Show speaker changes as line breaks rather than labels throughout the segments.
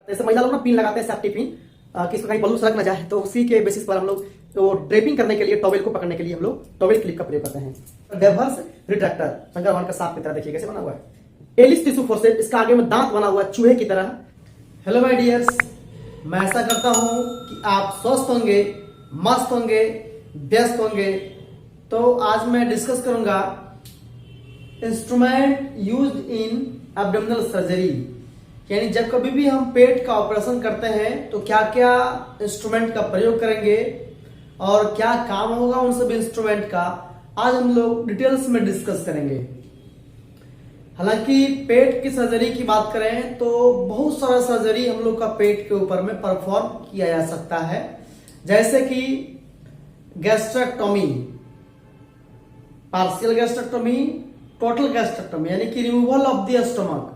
जैसे महिला लोग ना पिन लगाते हैं, सेफ्टी पिन, कि इसको कहीं बलून सड़क ना जाए, तो उसी के बेसिस पर हम लोग तो ड्रेपिंग करने के लिए, टॉवेल को पकड़ने के लिए हम लोग टॉवेल क्लिप का प्रयोग करते हैं। डेवर्स रिट्रैक्टर शंकर भगवान का सांप की तरह देखिए कैसे बना हुआ है। एलिस टिश्यू फोर्सेप्स, इसका आगे में दांत बना हुआ है चूहे की तरह। हेलो माय डियर्स, मैं ऐसा करता हूं कि आप स्वस्थ होंगे, मस्त होंगे, व्यस्त होंगे। तो आज मैं डिस्कस करूंगा instrument used in abdominal surgery, यानी जब कभी भी हम पेट का ऑपरेशन करते हैं तो क्या क्या इंस्ट्रूमेंट का प्रयोग करेंगे और क्या काम होगा उन सब इंस्ट्रूमेंट का, आज हम लोग डिटेल्स में डिस्कस करेंगे। हालांकि पेट की सर्जरी की बात करें तो बहुत सारा सर्जरी हम लोग का पेट के ऊपर में परफॉर्म किया जा सकता है, जैसे कि gastrectomy, partial gastrectomy, total gastrectomy, यानी कि removal of the stomach.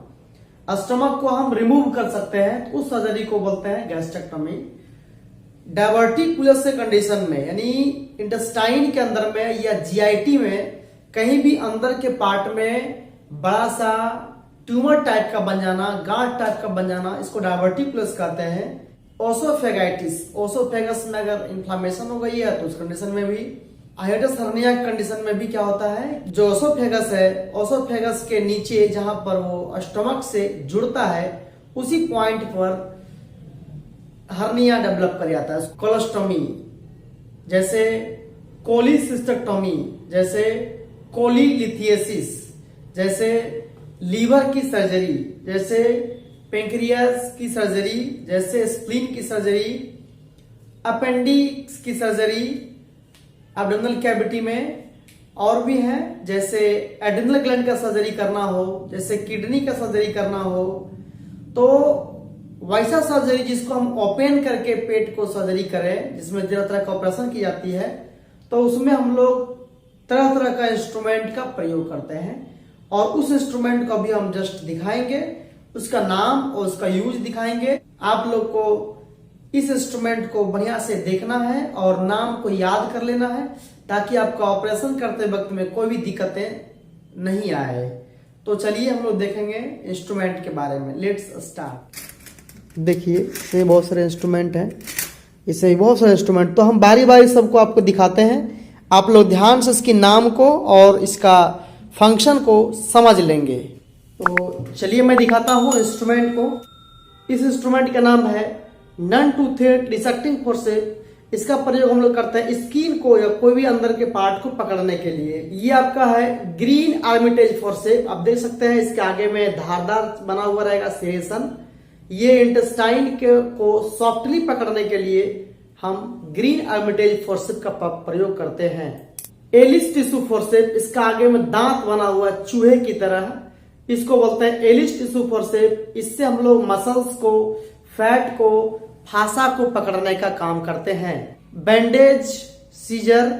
Stomach को हम रिमूव कर सकते हैं, उस सर्जरी को बोलते हैं गैस्ट्रेक्टोमी। डायवर्टिकुलस कंडीशन में, यानी इंटेस्टाइन के अंदर में या जीआईटी में कहीं भी अंदर के पार्ट में बड़ा सा ट्यूमर टाइप का बन जाना, गांठ टाइप का बन जाना, इसको डायवर्टिकुलस कहते हैं। ओसोफेगाइटिस, ओसोफेगस में अगर इन्फ्लामेशन हो गई है तो उस कंडीशन में भी। हाइड्रस हर्निया कंडीशन में भी क्या होता है, जो ओसोफेगस है, ओसोफेगस के नीचे जहां पर वो स्टमक से जुड़ता है उसी पॉइंट पर हर्निया डेवलप कर जाता है। कोलोस्टोमी, जैसे कोलिसिस्टेक्टोमी, जैसे कोलीलिथियसिस, जैसे लीवर की सर्जरी, जैसे पेंक्रियास की सर्जरी, जैसे स्प्लीन की सर्जरी, अपेंडिक्स की सर्जरी एब्डोमिनल कैविटी में, और भी है जैसे एड्रिनल ग्लैंड का सर्जरी करना हो, जैसे किडनी का सर्जरी करना हो, तो वैसा सर्जरी जिसको हम ओपन करके पेट को सर्जरी करें, जिसमें तरह तरह का ऑपरेशन की जाती है, तो उसमें हम लोग तरह तरह का इंस्ट्रूमेंट का प्रयोग करते हैं और उस इंस्ट्रूमेंट को भी हम जस्ट दिखाएंगे, उसका नाम और उसका यूज दिखाएंगे। आप लोग को इस इंस्ट्रूमेंट को बढ़िया से देखना है और नाम को याद कर लेना है, ताकि आपका ऑपरेशन करते वक्त में कोई भी दिक्कतें नहीं आए। तो चलिए हम लोग देखेंगे इंस्ट्रूमेंट के बारे में। Let's start. देखिए इसमें बहुत सारे इंस्ट्रूमेंट हैं, इसमें बहुत सारे इंस्ट्रूमेंट, तो हम बारी बारी सबको आपको दिखाते हैं। आप लोग ध्यान से इसके नाम को और इसका फंक्शन को समझ लेंगे। तो चलिए मैं दिखाता हूँ इंस्ट्रूमेंट को। इस इंस्ट्रूमेंट का नाम है नॉन टूथेड डिसेक्टिंग फोर्सेप्स। इसका प्रयोग हम लोग करते हैं स्किन को या कोई भी अंदर के पार्ट को पकड़ने के लिए। ये आपका है ग्रीन आर्मिटेज फोर्सेप्स। आप देख सकते हैं इसके आगे में धारदार बना हुआ रहेगा सेरेशन। ये इंटेस्टाइन को सॉफ्टली पकड़ने के लिए हम ग्रीन आर्मिटेज फोर्सेप्स का प्रयोग करते हैं। एलिस टिश्यू फोर्सेप्स, इसका आगे में दांत बना हुआ चूहे की तरह, इसको बोलते हैं एलिस टिश्यू फोर्सेप्स। इससे हम लोग मसल्स को, फैट को, फासा को पकड़ने का काम करते हैं। बैंडेज सीजर,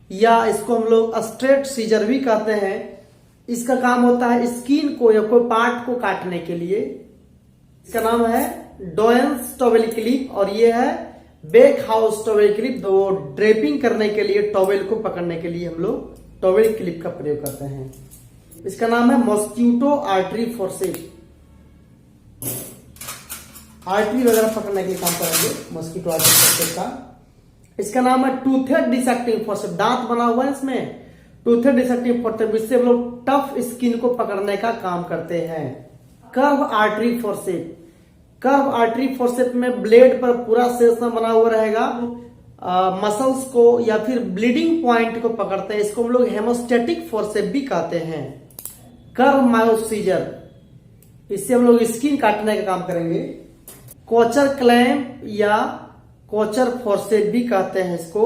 या इसको हम लोग स्ट्रेट सीजर भी कहते हैं, इसका काम होता है स्किन को या कोई पार्ट को काटने के लिए। इसका नाम है डोएंस टॉवेल क्लिप और ये है बेक हाउस टॉवेल क्लिप। तो ड्रेपिंग करने के लिए, टॉवेल को पकड़ने के लिए हम लोग टॉवेल क्लिप का प्रयोग करते हैं। इसका नाम है मॉस्किटो आर्टरी फोर्सेप्स। आर्टरी वगैरह पकड़ने के लिए काम करेंगे मॉस्किटो आर्टरी फोर्सेप्स का। इसका नाम है टूथेड डिसेक्टिंग फोर्सेप्स। दांत बना हुआ है इसमें, टूथेड डिसेक्टिंग फोर्सेप्स। इससे हम लोग टफ स्किन को पकड़ने का काम करते हैं। Curve artery forceps, curve artery forceps में ब्लेड पर पूरा सेक्शन बना हुआ रहेगा, मसल्स को या फिर ब्लीडिंग पॉइंट को पकड़ते हैं। इसको हम लोग हेमोस्टेटिक फोर्सेप्स भी कहते हैं। कर्व माउस सीजर, इससे हम लोग स्किन काटने का काम करेंगे। कोचर क्लैंप या कोचर फोर्सेप्स भी कहते हैं इसको।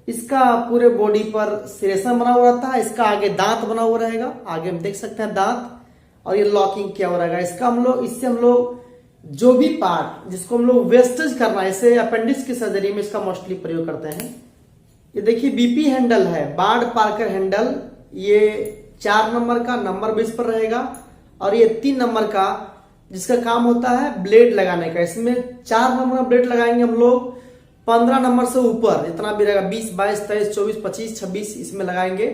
इसका पूरे बॉडी पर सिरेशन बना हुआ रहता है, इसका आगे दांत बना हुआ रहेगा, आगे हम देख सकते हैं दांत, और ये लॉकिंग किया हुआ रहेगा। इसका हम लोग, इससे हम लोग जो भी पार्ट जिसको हम लोग वेस्टेज करना है, इसे अपेंडिक्स की सर्जरी में इसका मोस्टली प्रयोग करते हैं। ये देखिए बीपी हैंडल है, बार्ड पार्कर हैंडल। ये 4 नंबर का नंबर बेस पर रहेगा और ये 3 नंबर का जिसका काम होता है ब्लेड लगाने का। इसमें 4 नंबर का ब्लेड लगाएंगे हम लोग, 15 नंबर से ऊपर जितना भी रहेगा, 20, 22, 23, 24, 25, 26 इसमें लगाएंगे,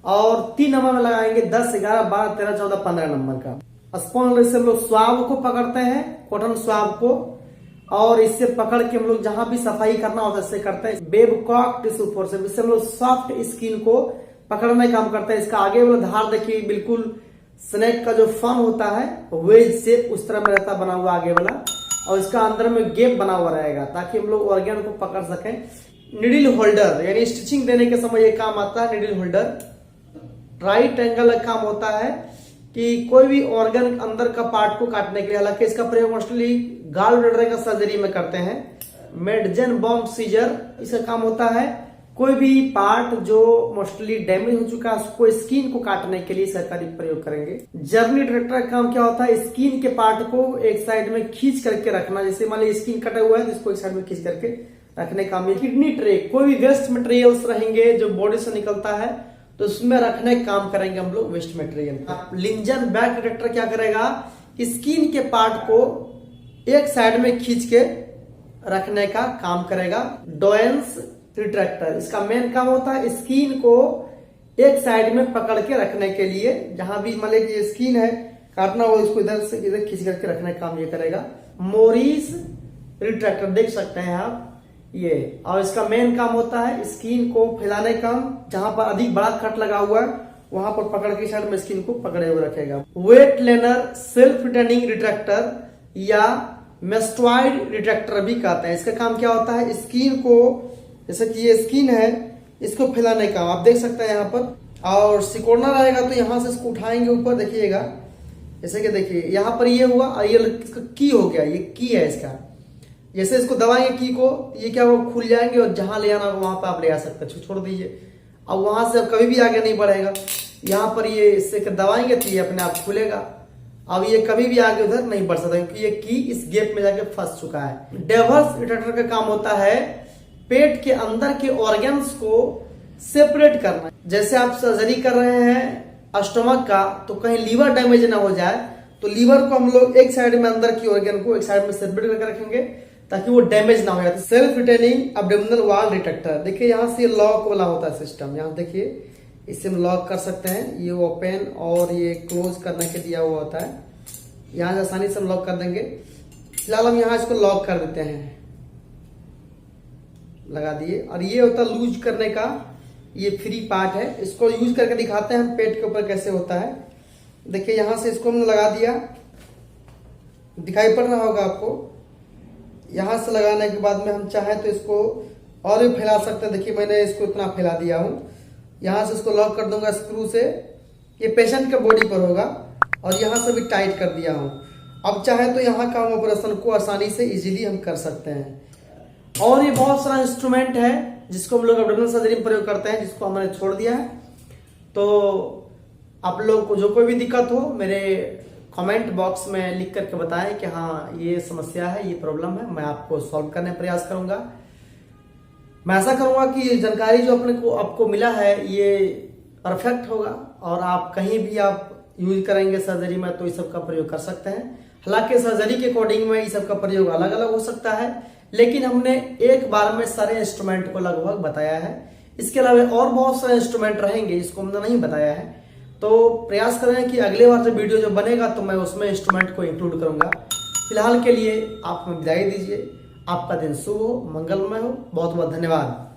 और 3 नंबर में लगाएंगे 10, 11, 12, 13, 14, 15 नंबर का। स्पॉन्ज से हम लोग स्वाब को पकड़ते हैं, कॉटन स्वाब को, और इससे पकड़ के हम लोग जहां भी सफाई करना होता है इससे करते हैं। बेबकॉक टिश्यू फोर्स, इससे हम लोग सॉफ्ट स्किन को पकड़ने का काम करते हैं। इसका आगे वाला धार देखिए, बिल्कुल स्नेक का जो फन होता है वेज शेप उस तरह में रहता बना हुआ आगे वाला, और इसका अंदर में गेप बना हुआ रहेगा ताकि हम लोग ऑर्गन को पकड़ सकें। निडल होल्डर, यानी स्टिचिंग देने के समय ये काम आता है निडल होल्डर। राइट एंगल का काम होता है कि कोई भी ऑर्गन अंदर का पार्ट को काटने के लिए, हालांकि इसका प्रयोग मोस्टली गाल ब्लैडर का सर्जरी में करते हैं। मेडजेन बॉम्ब सीजर, इसका काम होता है कोई भी पार्ट जो मोस्टली डैमेज हो चुका है उसको स्किन को काटने के लिए सरकारी प्रयोग करेंगे। जर्नी डिटेक्टर का काम क्या होता है, स्किन के पार्ट को एक साइड में खींच करके रखना। जैसे मान लीजिए स्किन कटा हुआ है तो इसको एक साइड में खींच करके रखने का काम। किडनी ट्रे, कोई भी वेस्ट मटेरियल्स रहेंगे जो बॉडी से निकलता है तो उसमें रखने का काम करेंगे हम लोग वेस्ट मटेरियल। लिंजन बैक डिटेक्टर क्या करेगा, स्किन के पार्ट को एक साइड में खींच के रखने का काम करेगा। डोएंस रिट्रैक्टर, इसका मेन काम होता है स्किन को एक साइड में पकड़ के रखने के लिए। जहां भी मान लीजिए स्किन है काटना हो, इसको इधर से इधर खींच करके रखने का काम ये करेगा। मोरिस रिट्रैक्टर देख सकते हैं आप ये, और इसका मेन काम होता है स्किन को फैलाने का। जहां पर अधिक बड़ा कट लगा हुआ है वहां पर पकड़ के साइड में स्किन को पकड़े हुए रखेगा। Weitlaner self retaining retractor या मेस्टॉइड रिट्रैक्टर भी कहते हैं। इसका काम क्या होता है, स्किन को, जैसे कि ये स्किन है इसको फैलाने का, आप देख सकते हैं यहाँ पर। और सिकोड़ना रहेगा तो यहाँ से इसको उठाएंगे ऊपर, देखिएगा जैसे कि देखिए यहाँ पर ये हुआ और ये इसका की हो गया, ये की है इसका। जैसे इसको दबाएंगे की को, ये क्या वो खुल जाएंगे और जहां ले आना वहां पर आप ले आ सकते हैं, छोड़ दीजिए। अब वहां से अब कभी भी आगे नहीं बढ़ेगा। यहाँ पर ये इससे दबाएंगे तो ये अपने आप खुलेगा। अब ये कभी भी आगे उधर नहीं बढ़ सकता क्योंकि ये की इस गेप में जाके फंस चुका है। डेवर्स रिट्रैक्टर का काम होता है पेट के अंदर के ऑर्गन्स को सेपरेट करना। जैसे आप सर्जरी कर रहे हैं स्टमक का तो कहीं लीवर डैमेज ना हो जाए तो लीवर को हम लोग एक साइड में अंदर की ऑर्गन को एक साइड में सेपरेट करके रखेंगे ताकि वो डैमेज ना हो जाए। Self retaining abdominal wall detector, देखिए यहाँ से लॉक वाला होता है सिस्टम। यहाँ देखिए इससे हम लॉक कर सकते हैं, ये ओपन और ये क्लोज करने के दिया हुआ होता है। यहाँ से आसानी से हम लॉक कर देंगे। फिलहाल हम यहाँ इसको लॉक कर देते हैं, लगा दिए। और ये होता है लूज करने का, ये फ्री पार्ट है, इसको यूज करके दिखाते हैं हम पेट के ऊपर कैसे होता है। देखिए यहाँ से इसको हमने लगा दिया, दिखाई पड़ रहा होगा आपको। यहाँ से लगाने के बाद में हम चाहें तो इसको और भी फैला सकते हैं। देखिए मैंने इसको इतना फैला दिया हूँ। यहाँ से इसको लॉक कर दूंगा स्क्रू से, ये पेशेंट के बॉडी पर होगा और यहाँ से भी टाइट कर दिया हूँ। अब चाहे तो यहाँ का हम ऑपरेशन को आसानी से इजीली हम कर सकते हैं। और ये बहुत सारा इंस्ट्रूमेंट है जिसको हम लोग एब्डोमिनल सर्जरी में प्रयोग करते हैं, जिसको हमने छोड़ दिया है। तो आप लोग को जो कोई भी दिक्कत हो मेरे कमेंट बॉक्स में लिख करके बताएं कि हाँ ये समस्या है, ये प्रॉब्लम है, मैं आपको सॉल्व करने का प्रयास करूंगा। मैं ऐसा करूंगा कि ये जानकारी जो अपने को आपको मिला है ये परफेक्ट होगा और आप कहीं भी आप यूज करेंगे सर्जरी में तो इस सब का प्रयोग कर सकते हैं। हालांकि सर्जरी के अकॉर्डिंग में इस सब का प्रयोग अलग अलग हो सकता है, लेकिन हमने एक बार में सारे इंस्ट्रूमेंट को लगभग बताया है। इसके अलावा और बहुत सारे इंस्ट्रूमेंट रहेंगे जिसको हमने नहीं बताया है। तो प्रयास करें कि अगले बार जो वीडियो जो बनेगा तो मैं उसमें इंस्ट्रूमेंट को इंक्लूड करूंगा। फिलहाल के लिए आप हमें विदाई दीजिए। आपका दिन शुभ हो, मंगलमय हो। बहुत बहुत धन्यवाद।